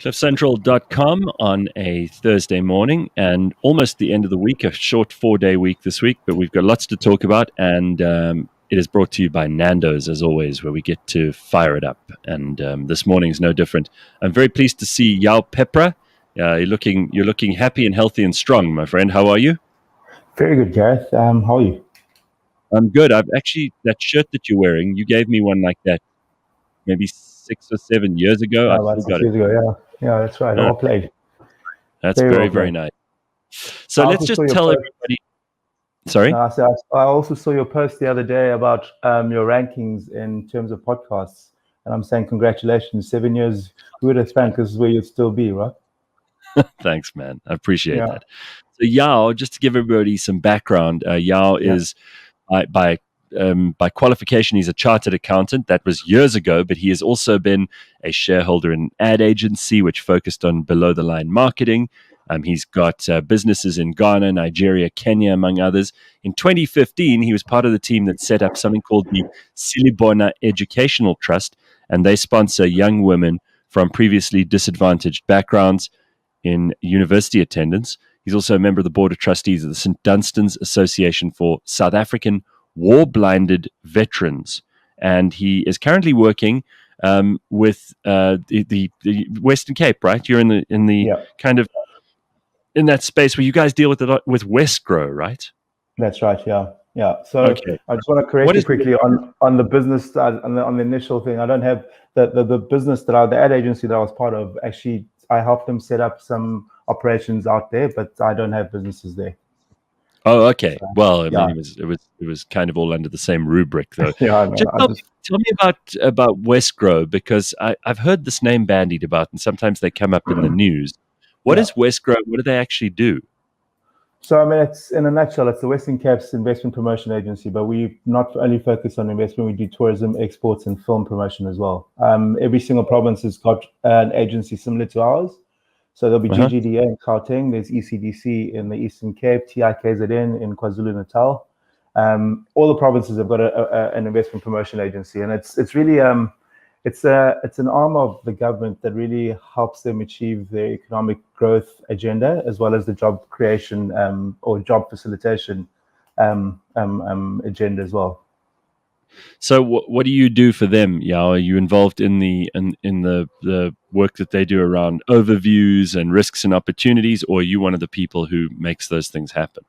CliffCentral.com on a Thursday morning and almost the end of the week, a short 4-day week this week, but we've got lots to talk about. And it is brought to you by Nando's, as always, where we get to fire it up. And this morning is no different. I'm very pleased to see Yao Pepra. You're looking happy and healthy and strong, my friend. How are you? Very good, Gareth. How are you? I'm good. I've actually, that shirt that you're wearing, you gave me one like that maybe 6 or 7 years ago. I About still 6 got it. years ago, yeah, that's right. Well played. That's Very very, well very played. nice. So I let's also just saw your tell post. everybody. Sorry? No, I also saw your post the other day about your rankings in terms of podcasts, and I'm saying congratulations. 7 years. Who would have thunk this is where you'd still be, right? Thanks, man. I appreciate Yeah, that. So Yao, just to give everybody some background, Yao yeah, is by qualification, he's a chartered accountant. That was years ago, but he has also been a shareholder in an ad agency which focused on below the line marketing. He's got businesses in Ghana, Nigeria, Kenya, among others. In 2015, he was part of the team that set up something called the Silibona Educational Trust, and they sponsor young women from previously disadvantaged backgrounds in university attendance. He's also a member of the board of trustees of the St. Dunstan's Association for South African War-Blinded Veterans. And he is currently working with the Western Cape, right? You're in the yeah. kind of in that space where you guys deal with it with Westgrow, right? That's right. Yeah, yeah. So Okay. I just want to correct What you is quickly on the business on the initial thing. I don't have the business the ad agency that I was part of. Actually, I helped them set up some operations out there, but I don't have businesses there. Oh, okay. So, Well, I mean, yeah, it was kind of all under the same rubric, though. yeah. I know. Just tell me about Westgrow, because I've heard this name bandied about, and sometimes they come up in the news. What Yeah. is Westgrow? What do they actually do? So, I mean, it's in a nutshell, it's the Western Cape's investment promotion agency, but we not only focus on investment, we do tourism, exports, and film promotion as well. Every single province has got an agency similar to ours. So there'll be Uh-huh. GGDA in Gauteng, there's ECDC in the Eastern Cape, TIKZN in KwaZulu-Natal. All the provinces have got an investment promotion agency, and it's really it's an arm of the government that really helps them achieve their economic growth agenda as well as the job creation or job facilitation agenda as well. So, what do you do for them? Yeah, are you involved in the work that they do around overviews and risks and opportunities, or are you one of the people who makes those things happen?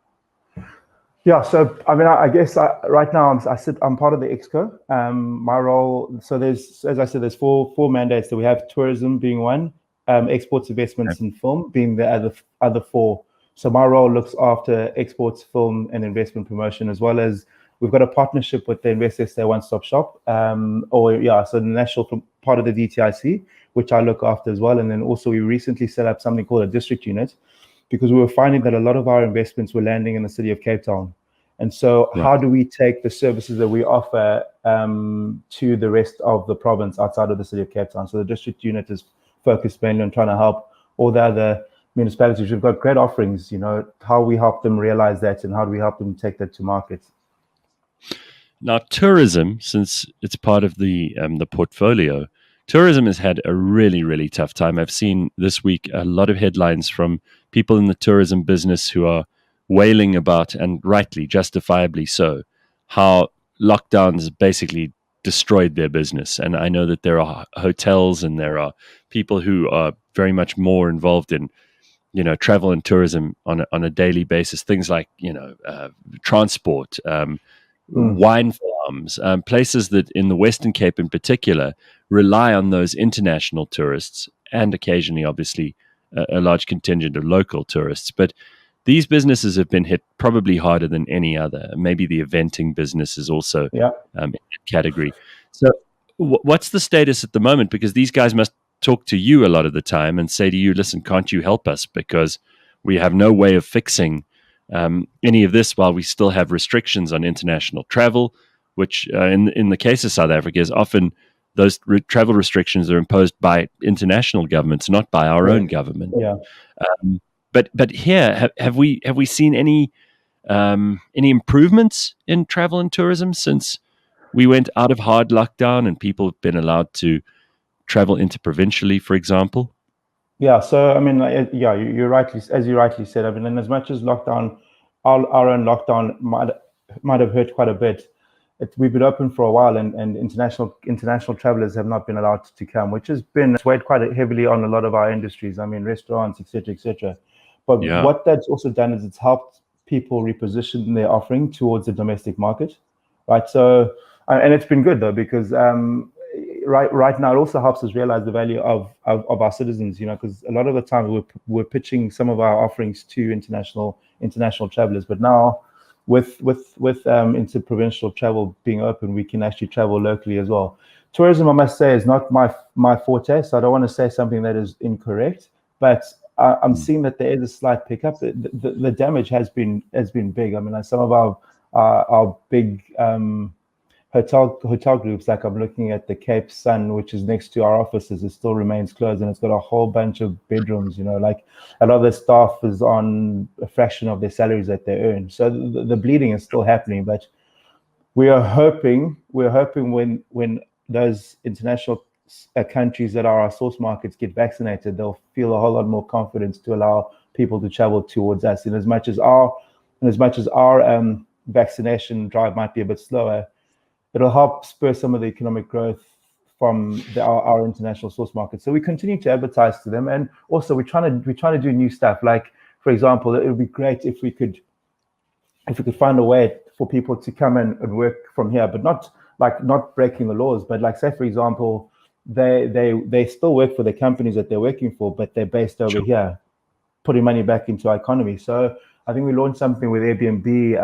Yeah, so I mean, I guess right now I'm part of the Exco. My role, so there's, as I said, there's four mandates that we have: tourism being one, exports, investments, and film being the other four. So my role looks after exports, film, and investment promotion, as well as we've got a partnership with the Invest SA One Stop Shop, so the national part of the DTIC, which I look after as well, and then also we recently set up something called a district unit, because we were finding that a lot of our investments were landing in the city of Cape Town. And so Right. how do we take the services that we offer to the rest of the province outside of the city of Cape Town? So the district unit is focused mainly on trying to help all the other municipalities. We've got great offerings, how we help them realize that and how do we help them take that to market. Now, tourism, since it's part of the portfolio, tourism has had a really, really tough time. I've seen this week a lot of headlines from people in the tourism business who are wailing about, and rightly, justifiably so, how lockdowns basically destroyed their business. And I know that there are hotels and there are people who are very much more involved in travel and tourism on a daily basis. Things like transport. Wine farms, places that in the Western Cape in particular rely on those international tourists and occasionally, obviously, a large contingent of local tourists. But these businesses have been hit probably harder than any other. Maybe the eventing business is also Yeah. in that category. So, what's the status at the moment? Because these guys must talk to you a lot of the time and say to you, listen, can't you help us? Because we have no way of fixing any of this while we still have restrictions on international travel, which in the case of South Africa is often those travel restrictions are imposed by international governments, not by our own government. Yeah. But here, have we seen any improvements in travel and tourism since we went out of hard lockdown and people have been allowed to travel interprovincially, for example? Yeah, so I mean, yeah, you rightly, as you rightly said. I mean, and as much as lockdown, our own lockdown might have hurt quite a bit. We've been open for a while, and international travelers have not been allowed to come, which has been it's weighed quite heavily on a lot of our industries. I mean, restaurants, etc., etc. But Yeah. what that's also done is it's helped people reposition their offering towards the domestic market, right? So, and it's been good though because right now it also helps us realize the value of our citizens, because a lot of the time we're pitching some of our offerings to international travelers, but now with interprovincial travel being open, we can actually travel locally as well. Tourism, I must say, is not my forte, so I don't want to say something that is incorrect, but I'm Mm. seeing that there is a slight pickup. The damage has been big. I mean, like some of our big hotel groups, like I'm looking at the Cape Sun, which is next to our offices, it still remains closed, and it's got a whole bunch of bedrooms. Like a lot of the staff is on a fraction of their salaries that they earn, so the bleeding is still happening. But we're hoping when those international countries that are our source markets get vaccinated, they'll feel a whole lot more confidence to allow people to travel towards us. In as much as our vaccination drive might be a bit slower, it'll help spur some of the economic growth from our international source market. So we continue to advertise to them, and also we're trying to do new stuff. Like, for example, it would be great if we could find a way for people to come in and work from here, but not breaking the laws. But like, say for example, they still work for the companies that they're working for, but they're based over Sure. here, putting money back into our economy. So I think we launched something with Airbnb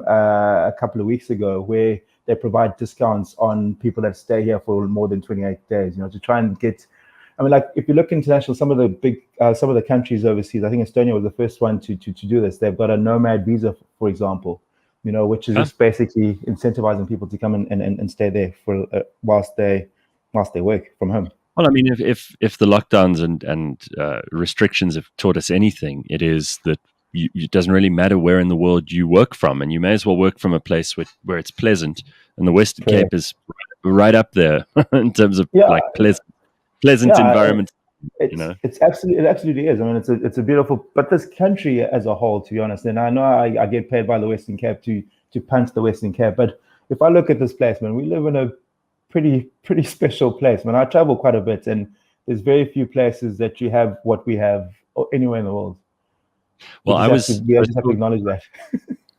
a couple of weeks ago where they provide discounts on people that stay here for more than 28 days, to try and get. I mean, like if you look international, some of the countries overseas, I think Estonia was the first one to do this. They've got a nomad visa, for example, which is Huh? just basically incentivizing people to come and stay there for whilst they work from home. Well, I mean, if the lockdowns and restrictions have taught us anything, it is that it doesn't really matter where in the world you work from, and you may as well work from a place where it's pleasant. And the Western Cape Correct. is right up there in terms of Yeah, like pleasant yeah. environment. You It's know, it absolutely is. I mean, it's a beautiful, but this country as a whole, to be honest, and I know I get paid by the Western Cape to punch the Western Cape, but if I look at this place, man, we live in a pretty special place, man. I travel quite a bit, and there's very few places that you have what we have anywhere in the world. We well, just have to we I was just have to talking, acknowledge that.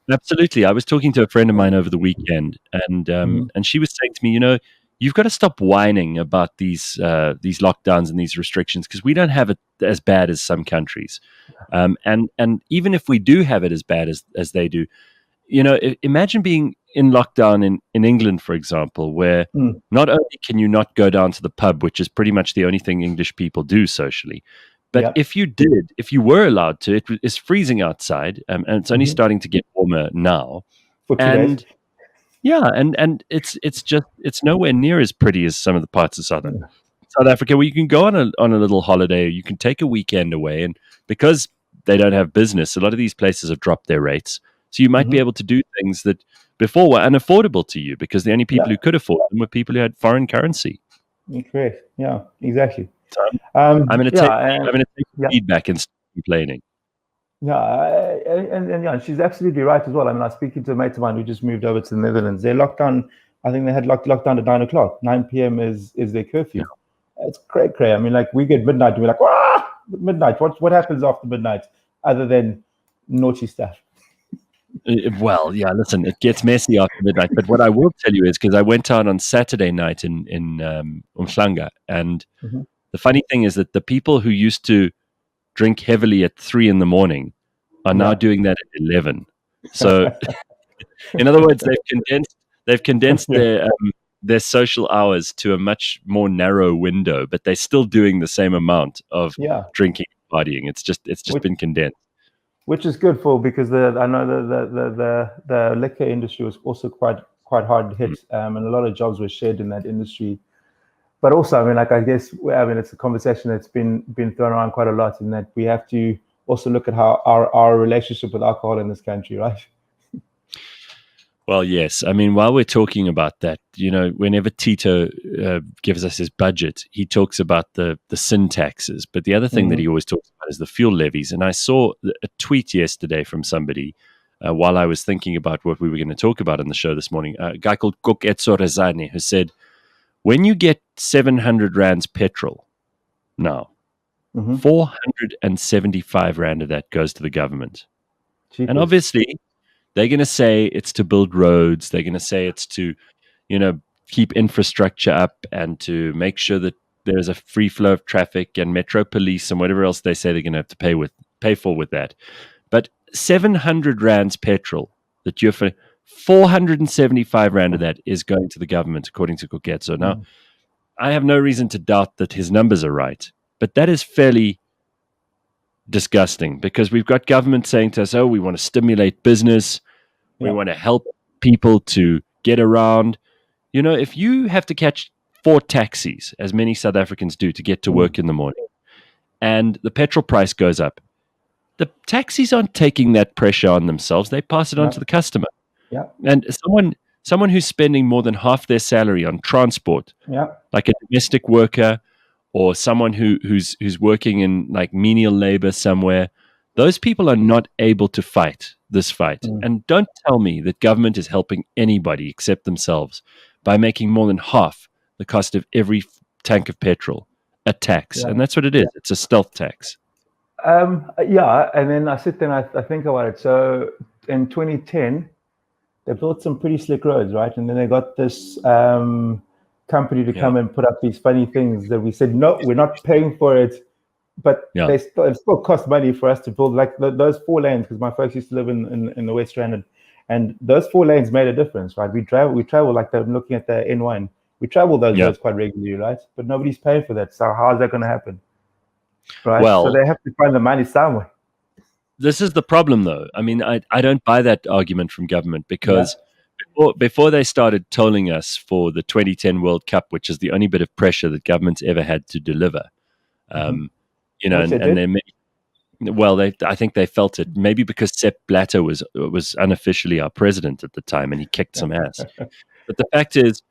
absolutely. I was talking to a friend of mine over the weekend, Mhm. and she was saying to me, you've got to stop whining about these lockdowns and these restrictions because we don't have it as bad as some countries, and even if we do have it as bad as they do, imagine being in lockdown in England, for example, where Mm. not only can you not go down to the pub, which is pretty much the only thing English people do socially, but Yeah. if you were allowed to, it's freezing outside, and it's only Hmm. starting to get warmer now. For 2 days. And yeah, and it's nowhere near as pretty as some of the parts of South Africa where you can go on a little holiday, or you can take a weekend away, and because they don't have business, a lot of these places have dropped their rates, so you might be Hmm. able to do things that before were unaffordable to you because the only people Yeah. who could afford them were people who had foreign currency. Correct. Yeah. Exactly. So I'm going to take Yeah. I'm going to take Yeah. feedback and stop complaining. Yeah, and yeah, she's absolutely right as well. I mean, I was speaking to a mate of mine who just moved over to the Netherlands. They locked down. I think they had lockdown at 9 o'clock. 9 p.m. is their Yeah. curfew. It's cray. I mean, like we get midnight and we're like, ah, midnight. What happens after midnight other than naughty stuff? Well, yeah. Listen, it gets messy after midnight. But what I will tell you is because I went out on Saturday night in Umhlanga, and Hmm. the funny thing is that the people who used to drink heavily at 3 in the morning are now Yeah. doing that at 11. So, in other words, they've condensed Yeah. their social hours to a much more narrow window, but they're still doing the same amount of Yeah. drinking and partying. It's just Which been condensed. which is good for because I know the liquor industry was also quite hard Mm. hit, and a lot of jobs were shed in that industry. But also, I mean, like I mean, it's a conversation that's been thrown around quite a lot, in that we have to also look at how our relationship with alcohol in this country, right? Well, yes. I mean, while we're talking about that, whenever Tito gives us his budget, he talks about the sin taxes. But the other thing that he always talks about is the fuel levies. And I saw a tweet yesterday from somebody while I was thinking about what we were going to talk about in the show this morning. A guy called Koketso Rezane, who said, when you get 700 rands petrol now, 475 rand of that goes to the government. Cheapest. And obviously, they're going to say it's to build roads. They're going to say it's to, keep infrastructure up and to make sure that there's a free flow of traffic and metro police and whatever else they say they're going to have to pay for with that. But 700 rands petrol that you're for 475 rand of that is going to the government, according to Koketso. Now, I have no reason to doubt that his numbers are right, but that is fairly disgusting because we've got government saying to us, oh, we want to stimulate business. We want to help people to get around. If you have to catch 4 taxis, as many South Africans do, to get to work in the morning, and the petrol price goes up, the taxis aren't taking that pressure on themselves. They pass it on to the customer. Yeah. And someone who's spending more than half their salary on transport, like a domestic worker or someone who's working in like menial labor somewhere, those people are not able to fight this fight. And don't tell me that government is helping anybody except themselves by making more than half the cost of every tank of petrol a tax. And that's what it is. It's a stealth tax. And then I sit there and I think about it. So in 2010, they built some pretty slick roads, right? And then they got this company to come and put up these funny things that we said, no, we're not paying for it. But it still cost money for us to build like those 4 lanes, because my folks used to live in the West Rand, and those 4 lanes made a difference, right? We travel like they're looking at the N1. We travel those roads quite regularly, right? But nobody's paying for that. So how is that going to happen? Right. Well, so they have to find the money somewhere. This is the problem, though. I mean, I don't buy that argument from government because before they started tolling us for the 2010 World Cup, which is the only bit of pressure that government's ever had to deliver, and I think they felt it maybe because Sepp Blatter was unofficially our president at the time and he kicked some ass. But the fact is,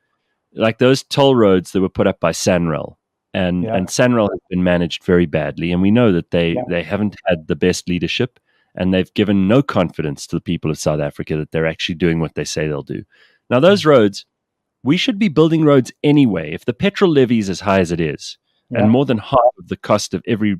like those toll roads that were put up by Sanral, and Sanral has been managed very badly, and we know that they haven't had the best leadership, and they've given no confidence to the people of South Africa that they're actually doing what they say they'll do. Now, those roads, we should be building roads anyway. If the petrol levy is as high as it is, and more than half of the cost of every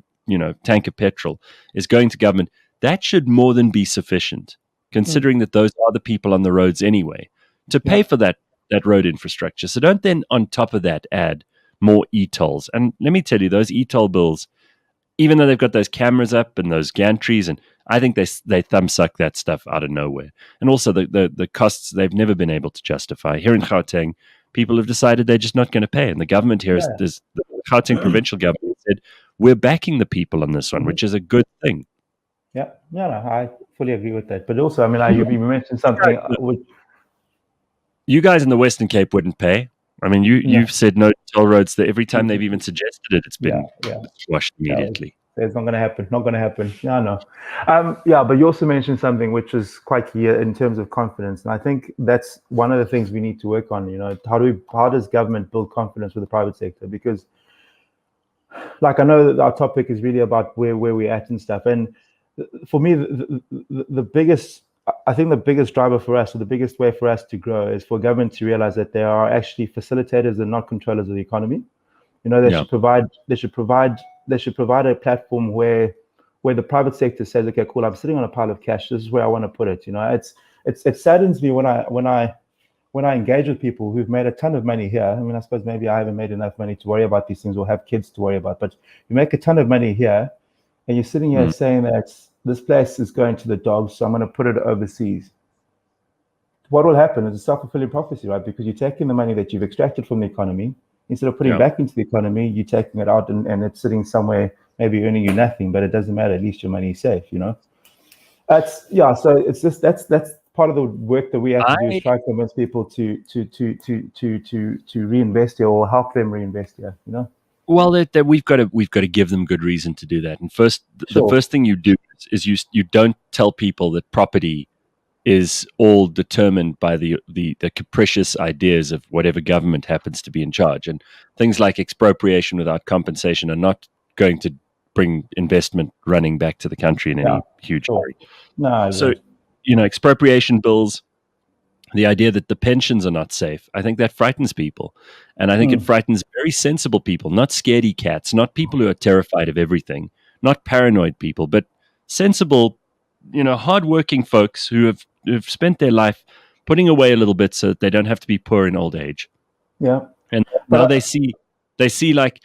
tank of petrol is going to government, that should more than be sufficient, considering that those are the people on the roads anyway, to pay for that road infrastructure. So don't then on top of that add more e-tolls. And let me tell you, those e-toll bills, even though they've got those cameras up and those gantries, and I think they thumbsuck that stuff out of nowhere. And also the costs they've never been able to justify. Here in Gauteng, people have decided they're just not going to pay. And the government here, the Gauteng provincial government said, we're backing the people on this one, which is a good thing. Yeah, no, I fully agree with that. But also, I mean, you mentioned something. You guys in the Western Cape wouldn't pay. I mean, you've said no toll roads that every time they've even suggested it, it's been squashed immediately. It's not going to happen. Not going to happen. No. But you also mentioned something which is quite key in terms of confidence, and I think that's one of the things we need to work on. How does government build confidence with the private sector? Because, like, I know that our topic is really about where we're at and stuff, and for me, the biggest driver for us, or the biggest way for us to grow, is for government to realize that they are actually facilitators and not controllers of the economy. They should provide a platform where the private sector says, okay, cool, I'm sitting on a pile of cash. This is where I want to put it. It saddens me when I engage with people who've made a ton of money here. I mean, I suppose maybe I haven't made enough money to worry about these things or have kids to worry about, but you make a ton of money here and you're sitting here saying that this place is going to the dogs, so I'm going to put it overseas. What will happen is a self-fulfilling prophecy, right? Because you're taking the money that you've extracted from the economy, instead of putting it back into the economy, you're taking it out and it's sitting somewhere, maybe earning you nothing, but it doesn't matter. At least your money is safe, So it's just that's part of the work that we have to do, is try to convince people to reinvest here or help them reinvest here, Well, we've got to give them good reason to do that. And the first thing you do is you don't tell people that property is all determined by the capricious ideas of whatever government happens to be in charge. And things like expropriation without compensation are not going to bring investment running back to the country in any huge hurry. No, so, expropriation bills, the idea that the pensions are not safe, I think that frightens people. And I think it frightens very sensible people, not scaredy cats, not people who are terrified of everything, not paranoid people, but sensible, hardworking folks who've spent their life putting away a little bit so that they don't have to be poor in old age. Yeah. And now they see like,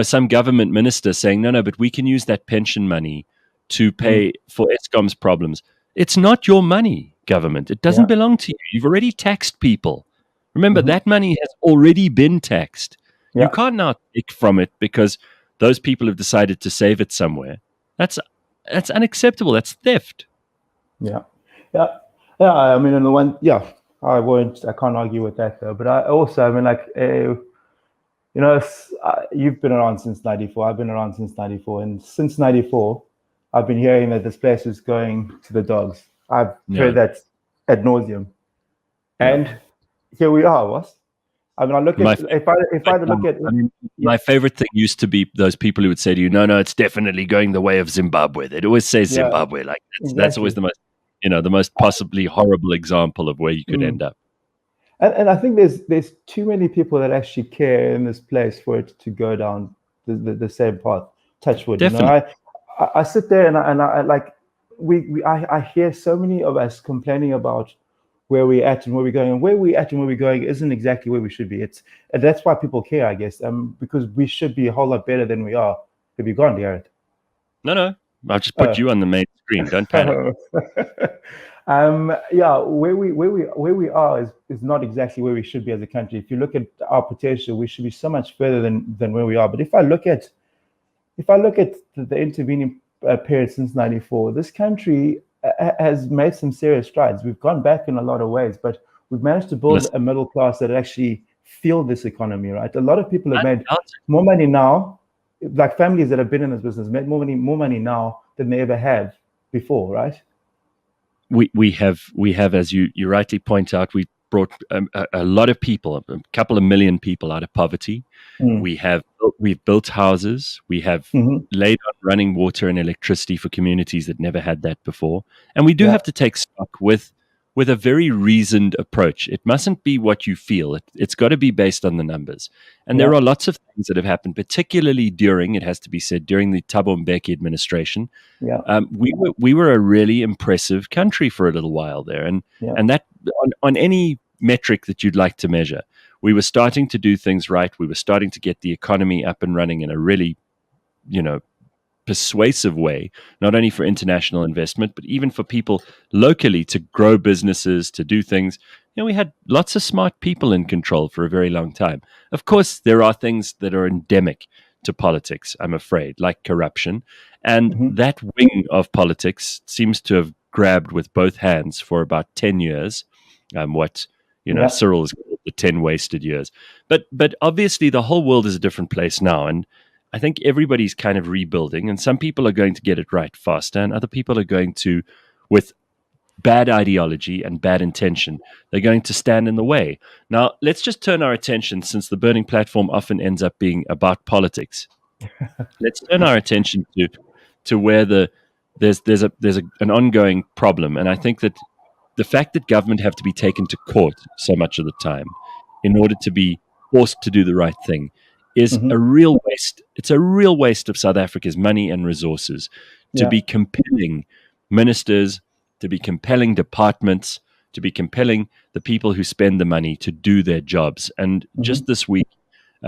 some government minister saying, no, but we can use that pension money to pay for Eskom's problems. It's not your money, government. It doesn't belong to you. You've already taxed people. Remember, that money has already been taxed. Yeah. You can't now take from it because those people have decided to save it somewhere. That's unacceptable. That's theft. Yeah. I mean, on the one, I can't argue with that though. But I also, I mean, like, you've been around since '94. I've been around since '94, and since '94, I've been hearing that this place is going to the dogs. I've heard that ad nauseum, and here we are. What? I mean, I look at if I look at. I mean, my favorite thing used to be those people who would say to you, "No, it's definitely going the way of Zimbabwe." They'd always say Zimbabwe, like that's always the most, the most possibly horrible example of where you could end up. And I think there's too many people that actually care in this place for it to go down the same path. Touch wood. Definitely. I sit there and I like I hear so many of us complaining about where we're at and where we're going, and where we're at and where we're going isn't exactly where we should be. And that's why people care, I guess, because we should be a whole lot better than we are. Have you gone, Garrett? No, I've just put you on the main screen. Don't panic. Where we are is not exactly where we should be as a country. If you look at our potential, we should be so much further than where we are. But if I look at the intervening period since '94, this country has made some serious strides. We've gone back in a lot of ways, but we've managed to build a middle class that actually feel this economy, right? A lot of people have made more money now, like families that have been in this business, made more money now than they ever have before, right? We have, as you rightly point out, we brought a lot of people, a couple of million people out of poverty. We've built houses. We have laid on running water and electricity for communities that never had that before. And we do have to take stock with a very reasoned approach. It mustn't be what you feel. It's got to be based on the numbers. And there are lots of things that have happened, particularly it has to be said, during the Thabo Mbeki administration. We were a really impressive country for a little while there. And that on any metric that you'd like to measure, we were starting to do things right. We were starting to get the economy up and running in a really, persuasive way, not only for international investment, but even for people locally to grow businesses, to do things. We had lots of smart people in control for a very long time. Of course, there are things that are endemic to politics, I'm afraid, like corruption. And that wing of politics seems to have grabbed with both hands for about 10 years, Cyril's called the 10 wasted years. But obviously the whole world is a different place now. And I think everybody's kind of rebuilding, and some people are going to get it right faster, and other people are going to, with bad ideology and bad intention, they're going to stand in the way. Now, let's just turn our attention, since the Burning Platform often ends up being about politics. Let's turn our attention to where there's an ongoing problem, and I think that the fact that government have to be taken to court so much of the time in order to be forced to do the right thing is a real waste. It's a real waste of South Africa's money and resources to be compelling ministers, to be compelling departments, to be compelling the people who spend the money to do their jobs. And just this week,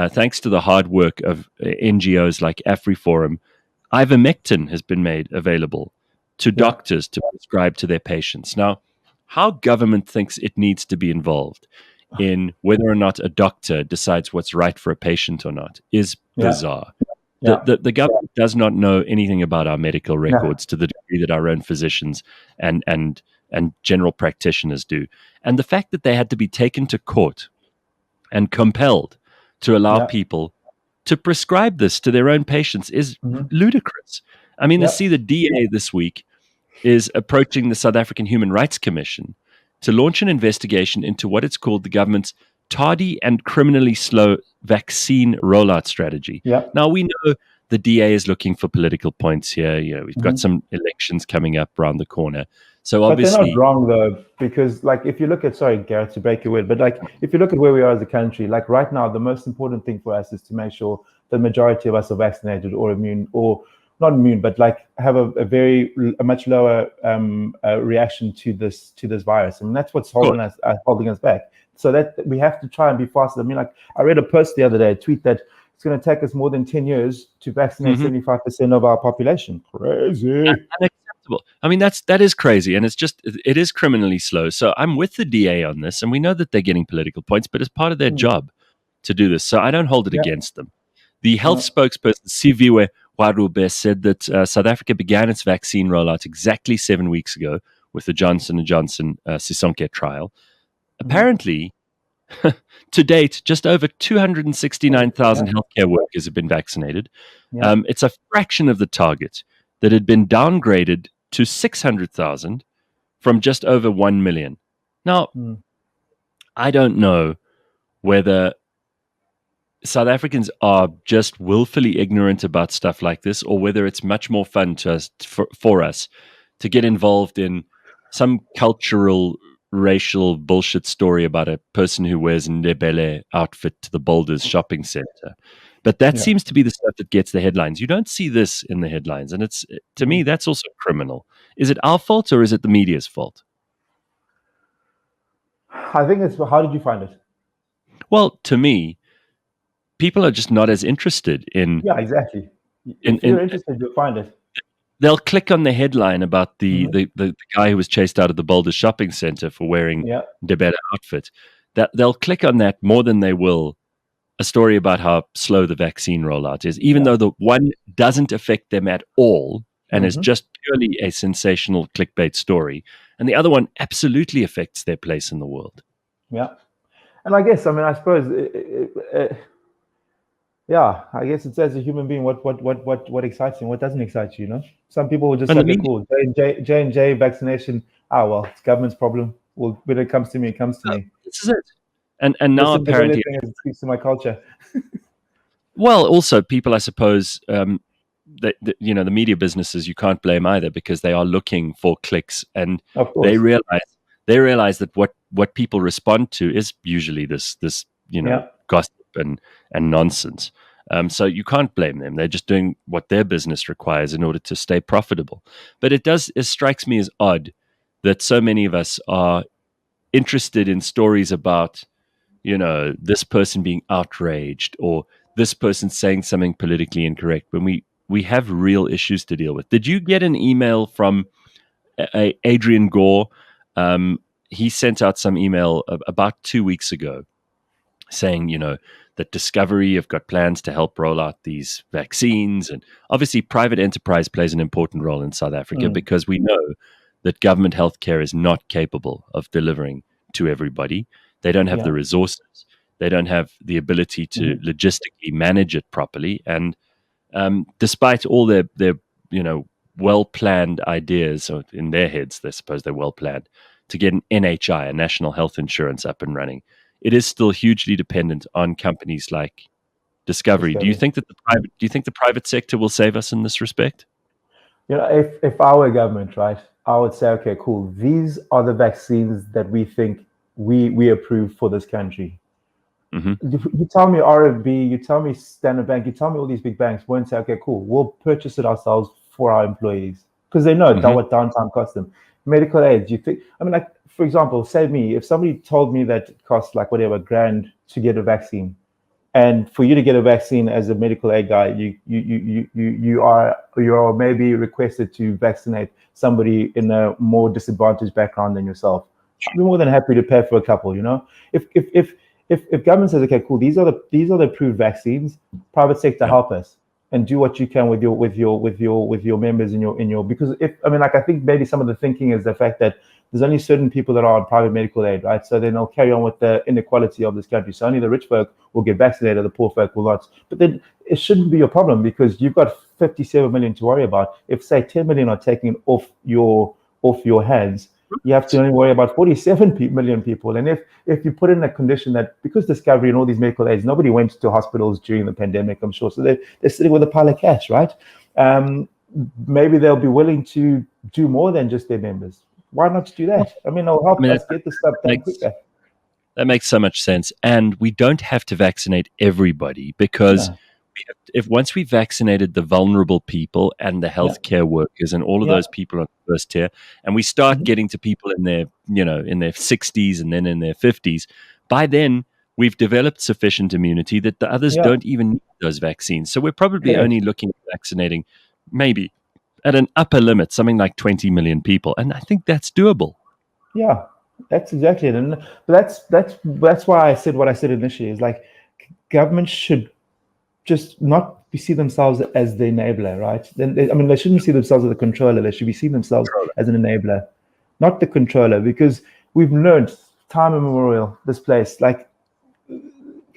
thanks to the hard work of NGOs like AfriForum, ivermectin has been made available to doctors to prescribe to their patients. Now, how government thinks it needs to be involved in whether or not a doctor decides what's right for a patient or not is bizarre. The government does not know anything about our medical records to the degree that our own physicians and general practitioners do. And the fact that they had to be taken to court and compelled to allow people to prescribe this to their own patients is ludicrous. I mean, to see the DA this week is approaching the South African Human Rights Commission to launch an investigation into what it's called the government's tardy and criminally slow vaccine rollout strategy. Yeah. Now, we know the DA is looking for political points here. We've got some elections coming up around the corner. So obviously, but they're not wrong though, because like if you look at, sorry, Gareth, to break your word, but like if you look at where we are as a country, like right now, the most important thing for us is to make sure the majority of us are vaccinated or immune, or not immune, but like have a much lower reaction to this virus. I mean, that's what's holding us back. So that we have to try and be faster. I mean, like I read a post the other day, a tweet that it's going to take us more than 10 years to vaccinate 75% of our population. Crazy. Unacceptable. I mean, that is crazy, and it is criminally slow. So I'm with the DA on this, and we know that they're getting political points, but it's part of their job to do this. So I don't hold it against them. The health spokesperson, Siviwe Warube, said that South Africa began its vaccine rollout exactly 7 weeks ago with the Johnson & Johnson Sisonke trial. Apparently, to date, just over 269,000 healthcare workers have been vaccinated. It's a fraction of the target that had been downgraded to 600,000 from just over 1 million. Now, I don't know whether South Africans are just willfully ignorant about stuff like this, or whether it's much more fun for us to get involved in some cultural, racial bullshit story about a person who wears Ndebele outfit to the Boulders shopping center. But that seems to be the stuff that gets the headlines. You don't see this in the headlines. And to me, that's also criminal. Is it our fault or is it the media's fault? I think it's, how did you find it? Well, to me, people are just not as interested in... Yeah, exactly. If you're interested, you'll find it. They'll click on the headline about the guy who was chased out of the Boulder shopping center for wearing Ndebele outfit. They'll click on that more than they will a story about how slow the vaccine rollout is, even though the one doesn't affect them at all and is just purely a sensational clickbait story, and the other one absolutely affects their place in the world. Yeah. And I guess, I suppose, I guess it's as a human being, what excites you and what doesn't excite you, Some people will just say, cool, J&J vaccination, it's government's problem. Well, when it comes to me, it comes to me. This is it. And now apparently it speaks to my culture. Well, also people, I suppose, the media businesses, you can't blame either, because they are looking for clicks, and they realize that what people respond to is usually this gossip and nonsense. So you can't blame them. They're just doing what their business requires in order to stay profitable. But it strikes me as odd that so many of us are interested in stories about, this person being outraged or this person saying something politically incorrect when we have real issues to deal with. Did you get an email from Adrian Gore? He sent out some email about 2 weeks ago saying, that Discovery have got plans to help roll out these vaccines. And obviously private enterprise plays an important role in South Africa because we know that government healthcare is not capable of delivering to everybody. They don't have the resources. They don't have the ability to logistically manage it properly. And despite all their well-planned ideas, or in their heads, they suppose they're well-planned, to get an NHI, a national health insurance, up and running, it is still hugely dependent on companies like Discovery. Do you think that the private sector will save us in this respect? If I were government, right, I would say, okay, cool. These are the vaccines that we think we approve for this country. You tell me RFB, you tell me Standard Bank, you tell me all these big banks won't say, okay, cool, we'll purchase it ourselves for our employees, because they know what downtime costs them. Medical aid, you think? For example, say me, if somebody told me that it costs like whatever $1,000 to get a vaccine, and for you to get a vaccine as a medical aid guy, you are maybe requested to vaccinate somebody in a more disadvantaged background than yourself. I'd be more than happy to pay for a couple. If government says, okay, cool, these are the approved vaccines, private sector help us and do what you can with your members in your because I think maybe some of the thinking is the fact that there's only certain people that are on private medical aid, right? So then they'll carry on with the inequality of this country. So only the rich folk will get vaccinated, the poor folk will not. But then it shouldn't be a problem because you've got 57 million to worry about. If say 10 million are taken off your hands, you have to only worry about 47 million people. And if you put in a condition that because Discovery and all these medical aids, nobody went to hospitals during the pandemic, I'm sure. So they're sitting with a pile of cash, right? Maybe they'll be willing to do more than just their members. Why not do that? I mean, it'll help us get the stuff done quicker. That makes so much sense. And we don't have to vaccinate everybody because once we vaccinated the vulnerable people and the healthcare workers and all of those people on the first tier, and we start getting to people in their 60s and then in their 50s, by then we've developed sufficient immunity that the others don't even need those vaccines. So we're probably only looking at vaccinating maybe at an upper limit, something like 20 million people. And I think that's doable. Yeah, that's exactly it. And that's why I said what I said initially is like government should just not see themselves as the enabler, right? They shouldn't see themselves as the controller. They should be seeing themselves as an enabler, not the controller, because we've learned time immemorial, this place,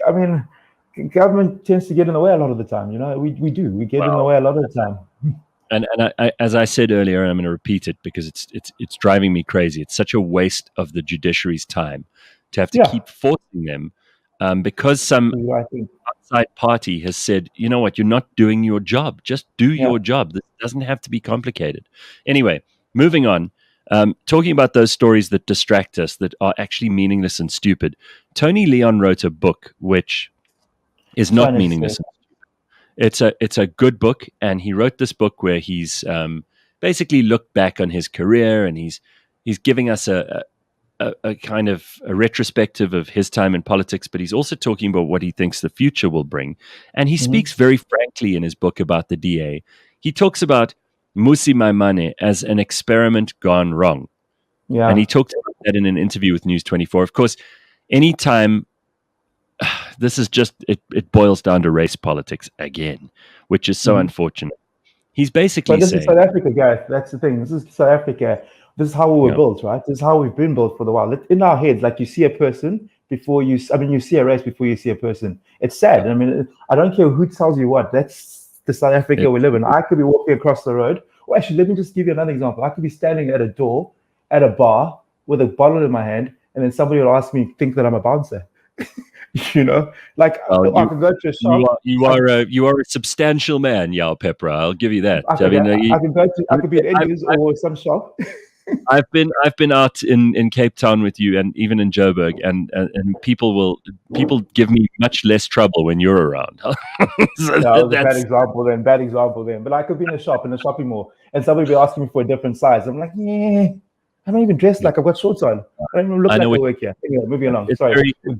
government tends to get in the way a lot of the time. We get in the way a lot of the time. And I, as I said earlier, and I'm going to repeat it because it's driving me crazy. It's such a waste of the judiciary's time to have to keep forcing them because some outside party has said, you know what, you're not doing your job. Just do your job. This doesn't have to be complicated. Anyway, moving on. Talking about those stories that distract us, that are actually meaningless and stupid. Tony Leon wrote a book which is not meaningless. It's a good book, and he wrote this book where he's basically looked back on his career, and he's giving us a kind of a retrospective of his time in politics, but he's also talking about what he thinks the future will bring. And he speaks very frankly in his book about the DA. He talks about Mmusi Maimane as an experiment gone wrong. Yeah. And he talked about that in an interview with News 24. Of course, anytime this is just, it boils down to race politics again, which is so unfortunate. He's basically saying... This is South Africa, guys. That's the thing. This is South Africa. This is how we were built, right? This is how we've been built for the while. In our heads, like you see a person before you see a race before you see a person. It's sad. I mean, I don't care who tells you what. That's the South Africa we live in. I could be walking across the road. Well, actually, let me just give you another example. I could be standing at a door at a bar with a bottle in my hand, and then somebody will ask me, think that I'm a bouncer. I could go to a shop. You are a substantial man, Yao Pepra. I'll give you that. I could be at Eddie's or some shop. I've been out in Cape Town with you, and even in Joburg, and people give me much less trouble when you're around. That's a bad example then. But I could be in a shopping mall, and somebody be asking me for a different size. I'm like, I'm not even dressed like I've got shorts on. I don't even look like I work here. Anyway, moving along. Sorry. But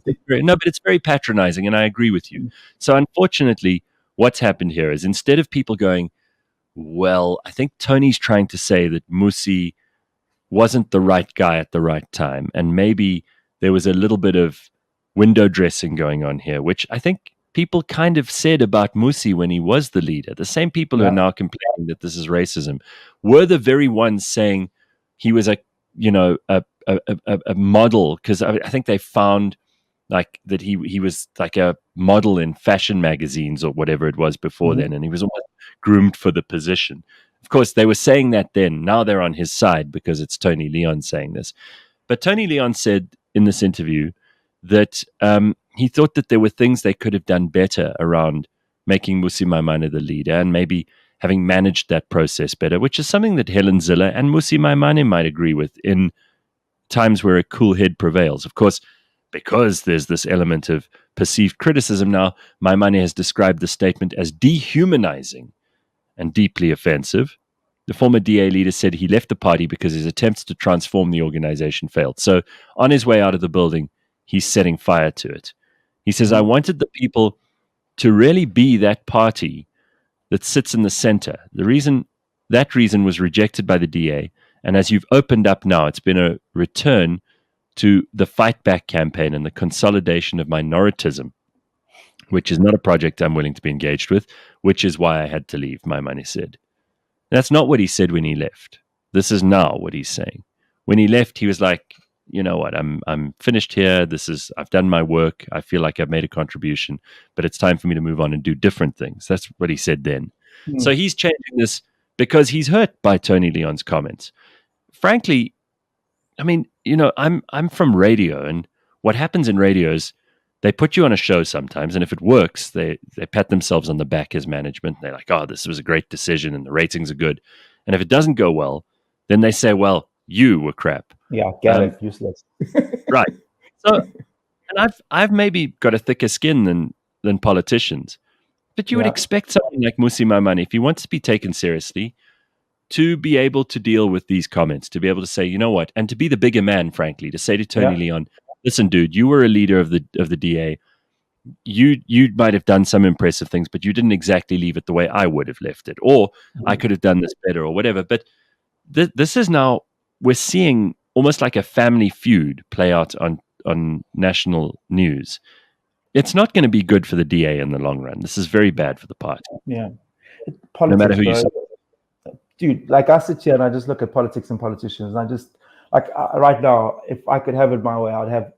it's very patronizing, and I agree with you. So unfortunately, what's happened here is instead of people going, well, I think Tony's trying to say that Mmusi wasn't the right guy at the right time, and maybe there was a little bit of window dressing going on here, which I think people kind of said about Mmusi when he was the leader. The same people who are now complaining that this is racism were the very ones saying he was a model, because I think they found like that he was like a model in fashion magazines or whatever it was before then, and he was almost groomed for the position. Of course, they were saying that then. Now they're on his side because it's Tony Leon saying this. But Tony Leon said in this interview that he thought that there were things they could have done better around making Mmusi Maimane the leader, and maybe having managed that process better, which is something that Helen Zille and Mmusi Maimane might agree with in times where a cool head prevails. Of course, because there's this element of perceived criticism now, Maimane has described the statement as dehumanizing and deeply offensive. The former DA leader said he left the party because his attempts to transform the organization failed. So on his way out of the building, he's setting fire to it. He says, I wanted the people to really be that party that sits in the center. That reason was rejected by the DA. And as you've opened up now, it's been a return to the Fight Back campaign and the consolidation of minoritism, which is not a project I'm willing to be engaged with, which is why I had to leave, Maimane said. That's not what he said when he left. This is now what he's saying. when he left, he was like, you know what, I'm finished here. I've done my work. I feel like I've made a contribution, but it's time for me to move on and do different things. That's what he said then. Mm. So he's changing this because he's hurt by Tony Leon's comments. Frankly, I mean, I'm from radio, and what happens in radio is they put you on a show sometimes, and if it works, they pat themselves on the back as management. They're like, "Oh, this was a great decision, and the ratings are good." And if it doesn't go well, then they say, "Well, you were crap." Yeah, Gareth, useless. Right. So, and I've maybe got a thicker skin than politicians, but you would expect someone like Mmusi Maimane, if he wants to be taken seriously, to be able to deal with these comments, to be able to say, you know what, and to be the bigger man, frankly, to say to Tony Leon, listen, dude, you were a leader of the DA. You might have done some impressive things, but you didn't exactly leave it the way I would have left it, or I could have done this better, or whatever. But this is now, we're seeing almost like a family feud play out on national news. It's not going to be good for the DA in the long run. This is very bad for the party. Yeah. Politics, no matter who you say. Dude, like I sit here and I just look at politics and politicians, and I just, like, right now, if I could have it my way, I'd have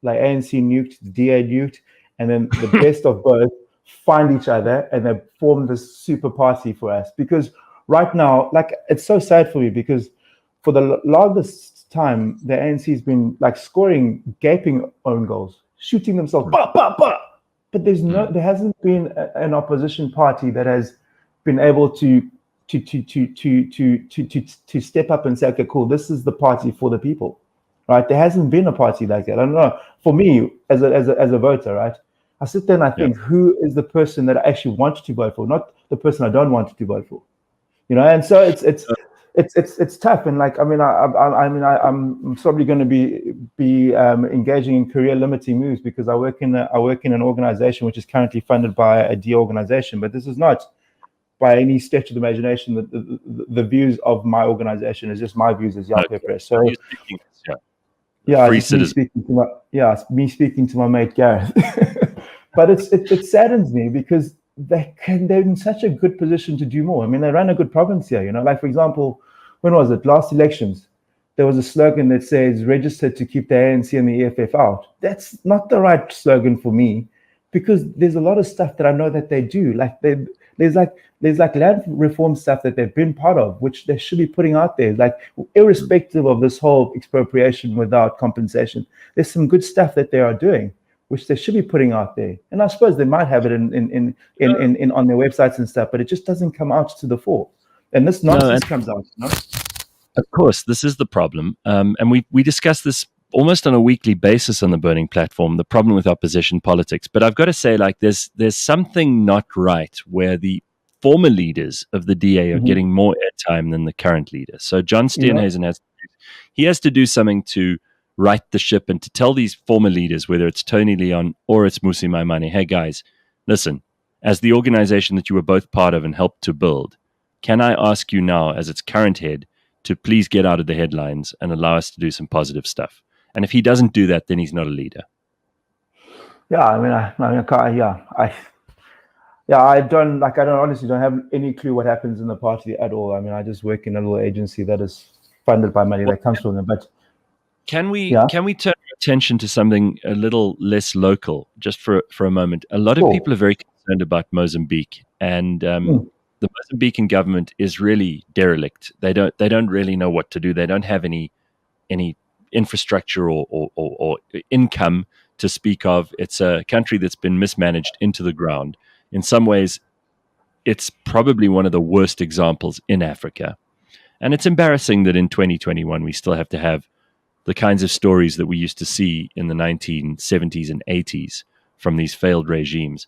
like ANC nuked, the DA nuked, and then the best of both find each other and they form this super party for us. Because right now, like, it's so sad for me, because for the longest time, the ANC has been like scoring gaping own goals, shooting themselves, bah, bah, bah. But there hasn't been an opposition party that has been able to step up and say, okay, cool, this is the party for the people, right? There hasn't been a party like that. I don't know. For me, as a voter, right, I sit there and I think, who is the person that I actually want to vote for, not the person I don't want to vote for, And so it's tough. And like, I'm probably going to be engaging in career limiting moves, because I work in an organization which is currently funded by a DA organization, but this is not by any stretch of the imagination the views of my organization. Is just my views as Young Press. So me speaking to my mate Gareth. But it saddens me, because they're in such a good position to do more. I mean, they run a good province here, Like, for example, when was it? Last elections, there was a slogan that says "registered to keep the ANC and the EFF out." That's not the right slogan for me, because there's a lot of stuff that I know that they do. Like, there's land reform stuff that they've been part of, which they should be putting out there. Like, irrespective of this whole expropriation without compensation, there's some good stuff that they are doing, which they should be putting out there. And I suppose they might have it in on their websites and stuff, but it just doesn't come out to the fore. And this nonsense comes out. Of course, this is the problem. And we discuss this almost on a weekly basis on the Burning Platform, the problem with opposition politics. But I've got to say, like, there's something not right where the former leaders of the DA are getting more airtime than the current leader. So John Steenhuisen has to do something to right the ship and to tell these former leaders, whether it's Tony Leon or it's Mmusi Maimane, hey guys, listen, as the organization that you were both part of and helped to build, can I ask you now, as its current head, to please get out of the headlines and allow us to do some positive stuff? And if he doesn't do that, then he's not a leader. Yeah, I don't honestly don't have any clue what happens in the party at all. I mean, I just work in a little agency that is funded by money that comes from them. But can we turn our attention to something a little less local, just for a moment? A lot of people are very concerned about Mozambique, and the Mozambican government is really derelict. They don't really know what to do. They don't have any infrastructure or income to speak of. It's a country that's been mismanaged into the ground. In some ways, it's probably one of the worst examples in Africa. And it's embarrassing that in 2021 we still have to have the kinds of stories that we used to see in the 1970s and 80s from these failed regimes.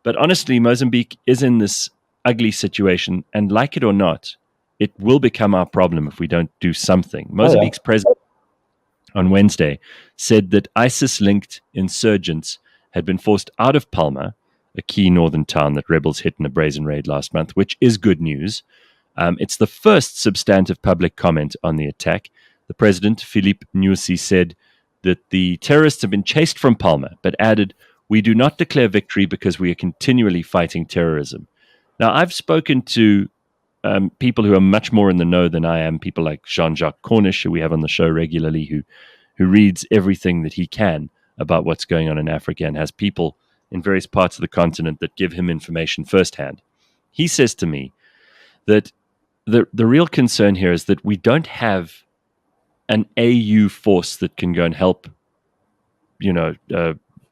But honestly, Mozambique is in this ugly situation, and like it or not, it will become our problem if we don't do something. Mozambique's president on Wednesday said that ISIS-linked insurgents had been forced out of Palma, a key northern town that rebels hit in a brazen raid last month, which is good news. It's the first substantive public comment on the attack. The president, Philippe Nyusi, said that the terrorists have been chased from Palma, but added, "We do not declare victory because we are continually fighting terrorism." Now, I've spoken to people who are much more in the know than I am, people like Jean-Jacques Cornish, who we have on the show regularly, who reads everything that he can about what's going on in Africa and has people in various parts of the continent that give him information firsthand. He says to me that the real concern here is that we don't have an AU force that can go and help,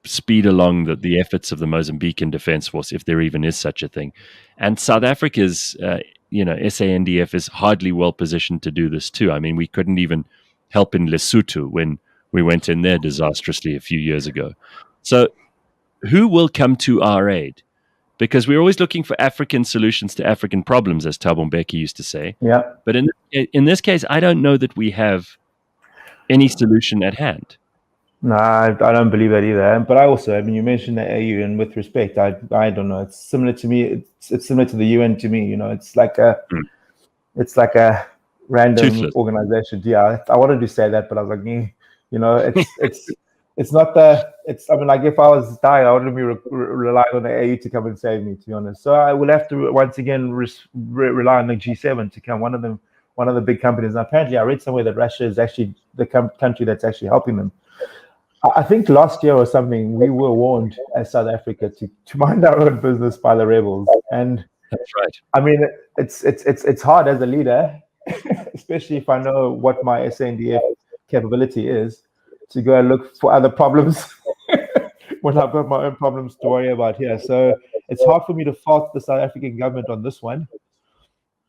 speed along the efforts of the Mozambican Defense Force, if there even is such a thing. And South Africa's, SANDF is hardly well positioned to do this too. I mean, we couldn't even help in Lesotho when we went in there disastrously a few years ago. So who will come to our aid? Because we're always looking for African solutions to African problems, as Thabo Mbeki used to say. Yeah. But in this case, I don't know that we have any solution at hand. No, I don't believe that either. But you mentioned the AU, and with respect, I don't know. It's similar to me. It's similar to the UN to me. It's like a random Toothless organization. Yeah, I wanted to say that, but I was like, it's not like if I was dying, I wouldn't be relying on the AU to come and save me, to be honest. So I will have to once again rely on the G7 to come. One of the big companies. And apparently, I read somewhere that Russia is actually the country that's actually helping them. I think last year or something, we were warned as South Africa to mind our own business by the rebels. And that's right. I mean, it's hard as a leader, especially if I know what my SANDF capability is, to go and look for other problems when I've got my own problems to worry about here. So it's hard for me to fault the South African government on this one,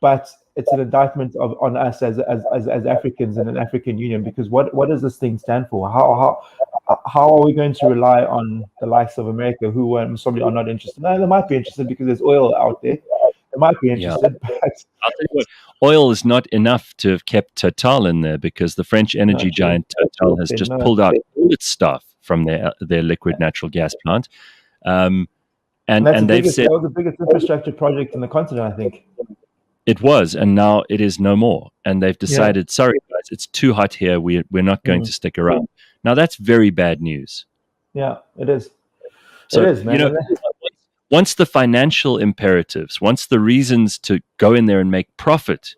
but it's an indictment on us as Africans in an African Union, because what does this thing stand for? How are we going to rely on the likes of America, who probably are not interested? No, they might be interested because there's oil out there. They might be interested. Yeah. But I'll tell you what, oil is not enough to have kept Total in there, because the French energy giant Total has just pulled out all its stuff from their liquid natural gas plant. And they've said that was the biggest infrastructure project in the continent, I think. It was, and now it is no more. And they've decided, sorry guys, it's too hot here. We're not going to stick around. Now that's very bad news. Yeah, it is. So, it is, man. Once the financial imperatives, once the reasons to go in there and make profit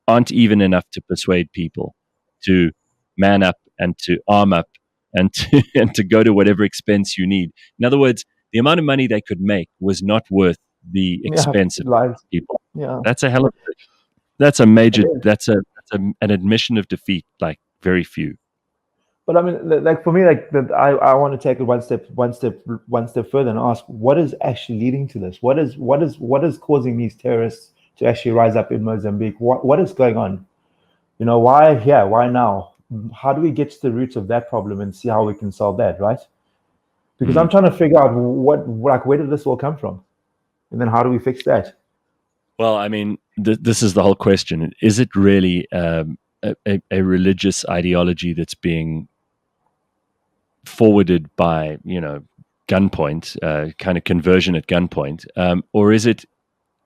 aren't even enough to persuade people to man up and to arm up and to go to whatever expense you need. In other words, the amount of money they could make was not worth the expense of people. Yeah, that's a hell of a. That's a major. That's an admission of defeat, like very few. But I mean, like for me, I want to take it one step further and ask, what is actually leading to this? What is causing these terrorists to actually rise up in Mozambique? What is going on? Why here? Why now? How do we get to the roots of that problem and see how we can solve that, right? Because I'm trying to figure out where did this all come from, and then how do we fix that? Well, I mean, this is the whole question. Is it really a religious ideology that's being forwarded by, gunpoint, kind of conversion at gunpoint, or is it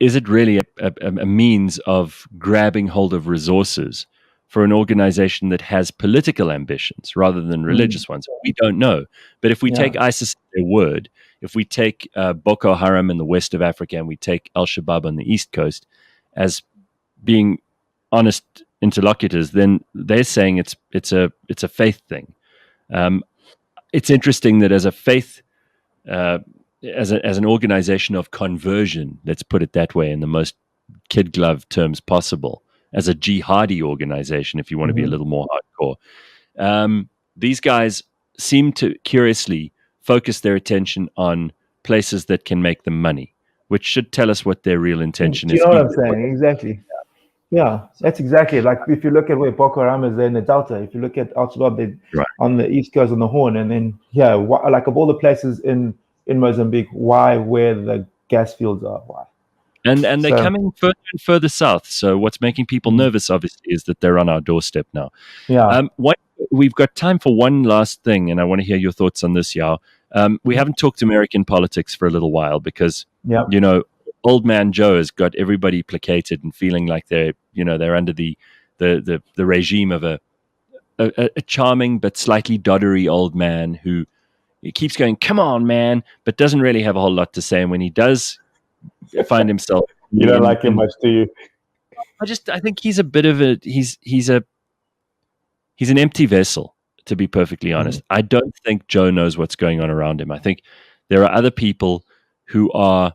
really a means of grabbing hold of resources for an organization that has political ambitions rather than religious ones? We don't know. But if we take ISIS at their word, if we take Boko Haram in the west of Africa and we take Al-Shabaab on the east coast as being honest interlocutors, then they're saying it's a faith thing. It's interesting that as a faith, as an organization of conversion, let's put it that way in the most kid glove terms possible, as a jihadi organization, if you want to be a little more hardcore, these guys seem to curiously focus their attention on places that can make them money, which should tell us what their real intention is. You know what I'm saying? Exactly. Yeah, that's exactly like if you look at where Boko Haram is, they're in the Delta. If you look at Al-Shabaab, they're on the east coast on the Horn, and then like of all the places in Mozambique, where the gas fields are? Why? And they're coming further and further south. So what's making people nervous, obviously, is that they're on our doorstep now. Yeah. We've got time for one last thing, and I want to hear your thoughts on this, Yao. We haven't talked American politics for a little while because, old man Joe has got everybody placated and feeling like they're under the regime of a charming but slightly doddery old man who keeps going, "Come on, man," but doesn't really have a whole lot to say. And when he does find himself, you don't like him much, do you? I think he's a bit of a he's an empty vessel, to be perfectly honest. I don't think Joe knows what's going on around him. I think there are other people who are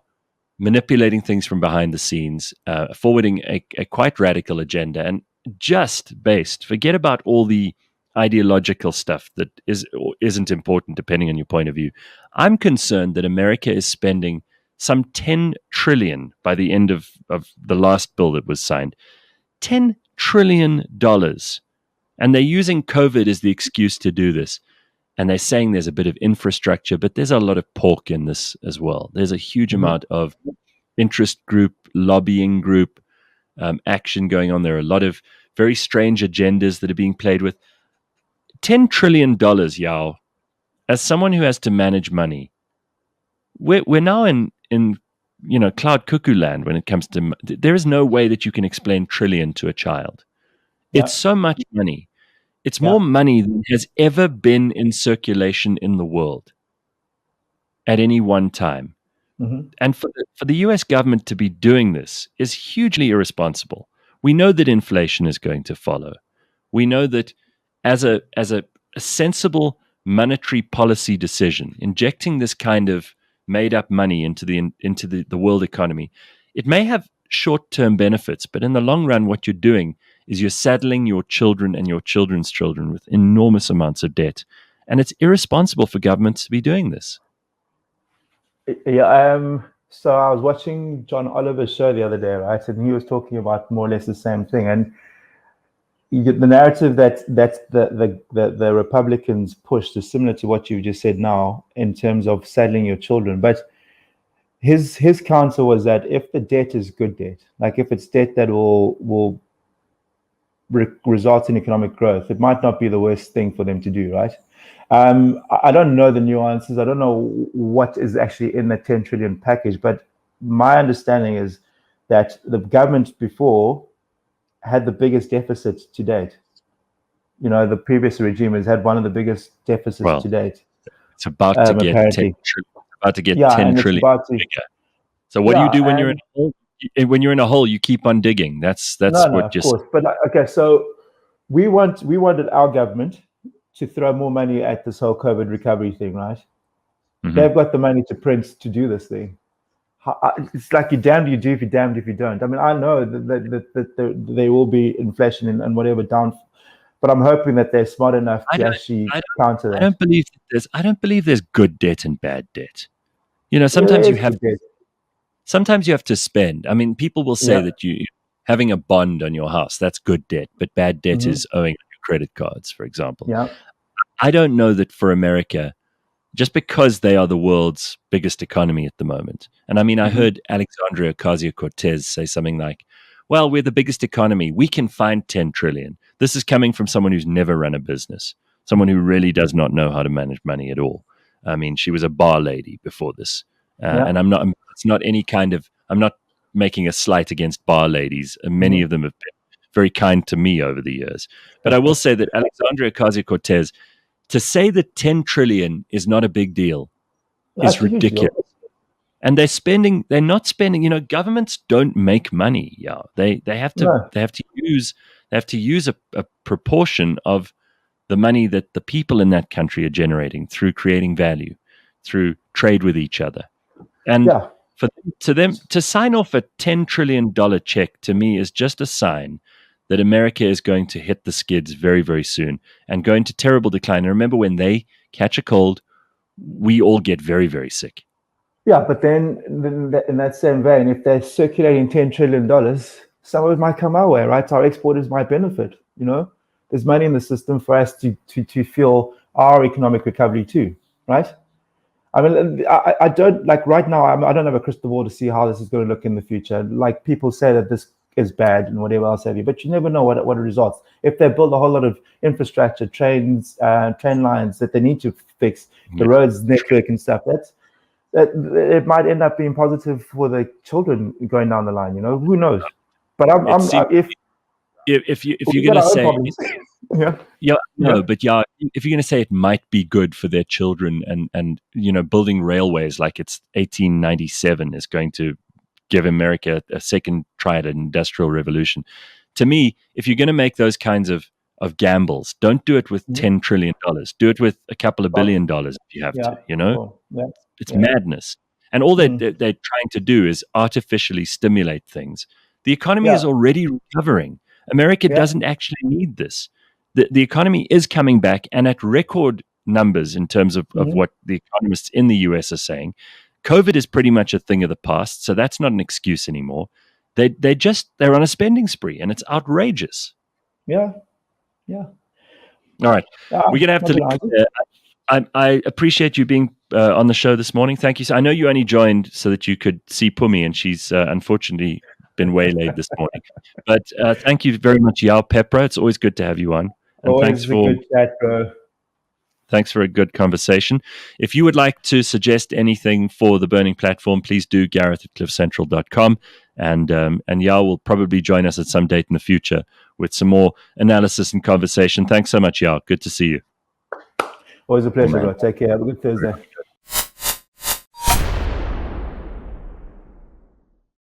manipulating things from behind the scenes, forwarding a quite radical agenda, and just based. Forget about all the ideological stuff that is or isn't important, depending on your point of view. I'm concerned that America is spending some 10 trillion by the end of the last bill that was signed. $10 trillion. And they're using COVID as the excuse to do this. And they're saying there's a bit of infrastructure, but there's a lot of pork in this as well. There's a huge amount of interest group, lobbying group action going on. There are a lot of very strange agendas that are being played with. $10 trillion, Yao, as someone who has to manage money, we're now in cloud cuckoo land when it comes to, there is no way that you can explain trillion to a child. Yeah. It's so much money. It's more money than has ever been in circulation in the world at any one time. And for the US government to be doing this is hugely irresponsible. We know that inflation is going to follow. We know that as a sensible monetary policy decision, injecting this kind of made up money into the world economy, it may have short-term benefits, but in the long run, what you're doing is you're saddling your children and your children's children with enormous amounts of debt. And it's irresponsible for governments to be doing this. Yeah. So I was watching John Oliver's show the other day, right? And he was talking about more or less the same thing. And you get the narrative that the Republicans pushed is similar to what you just said now in terms of saddling your children. But his counter was that if the debt is good debt, like if it's debt that will result in economic growth, it might not be the worst thing for them to do, right? I don't know the nuances. I don't know what is actually in the 10 trillion package, but my understanding is that the government before had the biggest deficit to date. You know, the previous regime has had one of the biggest deficits to date. It's about to get 10 trillion bigger. So what do you do when you're in a hole? When you're in a hole, you keep on digging. That's what just. Of course. But okay, so we wanted our government to throw more money at this whole COVID recovery thing, right? They've got the money to print to do this thing. It's like you're damned you do if you're damned if you don't. I mean, I know that there will be inflation and whatever down, but I'm hoping that they're smart enough to actually counter that. I don't believe there's good debt and bad debt. You know, sometimes you have to spend. I mean, people will say that you having a bond on your house, that's good debt, but bad debt is owing on your credit cards, for example. Yeah. I don't know that for America, just because they are the world's biggest economy at the moment. And I mean, I heard Alexandria Ocasio-Cortez say something like, well, we're the biggest economy. We can find 10 trillion. This is coming from someone who's never run a business, someone who really does not know how to manage money at all. I mean, she was a bar lady before this. And I'm not making a slight against bar ladies. Many of them have been very kind to me over the years. But I will say that Alexandria Ocasio-Cortez, to say that 10 trillion is not a big deal is ridiculous. And they're not spending, governments don't make money. Yeah. They have to use a proportion of the money that the people in that country are generating through creating value, through trade with each other. And to them to sign off a $10 trillion check, to me, is just a sign that America is going to hit the skids very, very soon and go into terrible decline. And remember, when they catch a cold, we all get very, very sick. Yeah, but then in that same vein, if they're circulating $10 trillion, some of it might come our way, right? Our exporters might benefit. There's money in the system for us to fuel our economic recovery too, right? I mean, I don't, like right now, I don't have a crystal ball to see how this is going to look in the future. Like people say that this is bad and whatever else have you, but you never know what it results. If they build a whole lot of infrastructure, trains, train lines that they need to fix, the roads network and stuff, that it might end up being positive for the children going down the line. Who knows? But if you're going to say, if you're going to say it might be good for their children, and building railways like it's 1897 is going to give America a second try at an industrial revolution. To me, if you're going to make those kinds of gambles, don't do it with $10 trillion. Do it with a couple of $1 billion if you have to, you know? Cool. Yeah. It's madness. And all they're trying to do is artificially stimulate things. The economy is already recovering. America doesn't actually need this. The economy is coming back, and at record numbers in terms of what the economists in the US are saying. COVID is pretty much a thing of the past, so that's not an excuse anymore. They're on a spending spree, and it's outrageous. Yeah. All right. We're going to have to leave there. I appreciate you being on the show this morning. Thank you. I know you only joined so that you could see Pumi, and she's unfortunately been waylaid this morning. But thank you very much, Yaw Peppra. It's always good to have you on. And always a good chat, bro. Thanks for a good conversation. If you would like to suggest anything for the Burning Platform, please do gareth@cliffcentral.com. And Yaw will probably join us at some date in the future with some more analysis and conversation. Thanks so much, Yaw. Good to see you. Always a pleasure, bro. Take care. Have a good Thursday.